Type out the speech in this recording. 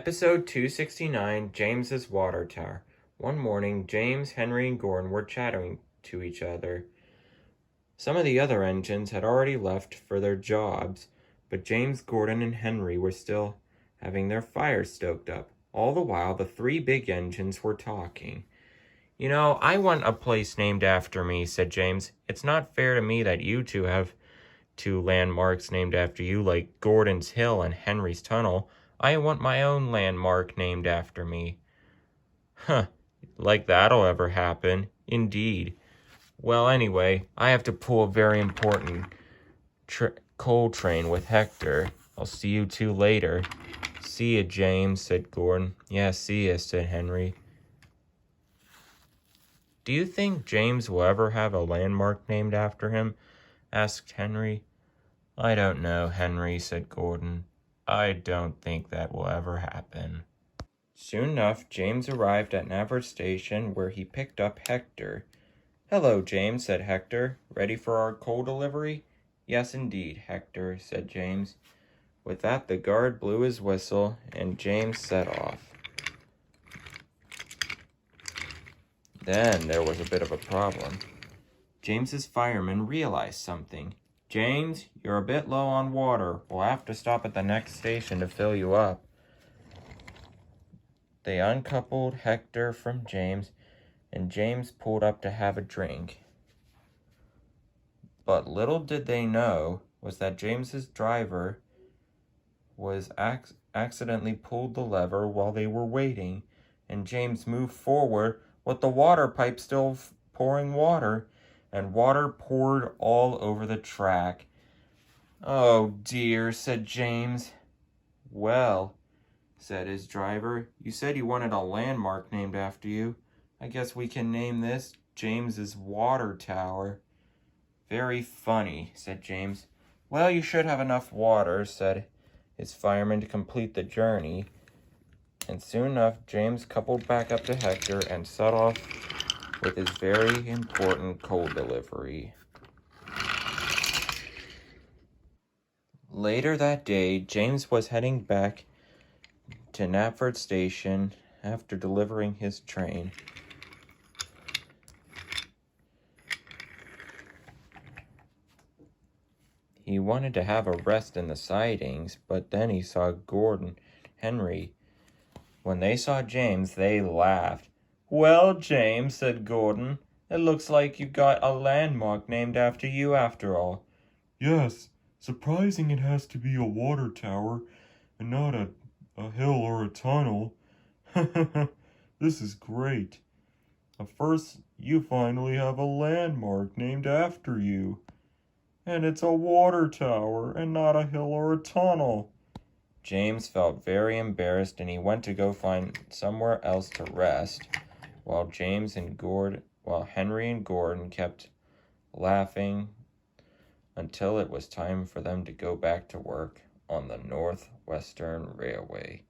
Episode 269, James's Water Tower. One morning, James, Henry, and Gordon were chatting to each other. Some of the other engines had already left for their jobs, but James, Gordon, and Henry were still having their fires stoked up. All the while, the three big engines were talking. "You know, I want a place named after me," said James. "It's not fair to me that you two have two landmarks named after you, like Gordon's Hill and Henry's Tunnel. I want my own landmark named after me." "Huh, like that'll ever happen." "Indeed. Well, anyway, I have to pull a very important coal train with Hector. I'll see you two later." "See ya, James," said Gordon. "Yeah, see ya," said Henry. "Do you think James will ever have a landmark named after him?" asked Henry. "I don't know, Henry," said Gordon. "I don't think that will ever happen." Soon enough, James arrived at Navarre Station, where he picked up Hector. "Hello, James," said Hector. "Ready for our coal delivery?" "Yes, indeed, Hector," said James. With that, the guard blew his whistle, and James set off. Then there was a bit of a problem. James's fireman realized something. "James, you're a bit low on water. We'll have to stop at the next station to fill you up." They uncoupled Hector from James, and James pulled up to have a drink. But little did they know was that James's driver was accidentally pulled the lever while they were waiting, and James moved forward with the water pipe still pouring water, and water poured all over the track. "Oh dear," said James. "Well," said his driver, "you said you wanted a landmark named after you. I guess we can name this James's Water Tower." "Very funny," said James. "Well, you should have enough water," said his fireman, to complete the journey. And soon enough, James coupled back up to Hector and set off with his very important coal delivery. Later that day, James was heading back to Navarre Station after delivering his train. He wanted to have a rest in the sidings, but then he saw Gordon, Henry. When they saw James, they laughed. "Well, James," said Gordon, "it looks like you got a landmark named after you after all." "Yes, surprising it has to be a water tower and not a hill or a tunnel. This is great. First, you finally have a landmark named after you. And it's a water tower and not a hill or a tunnel." James felt very embarrassed, and he went to go find somewhere else to rest, while Henry and Gordon kept laughing until it was time for them to go back to work on the Northwestern Railway.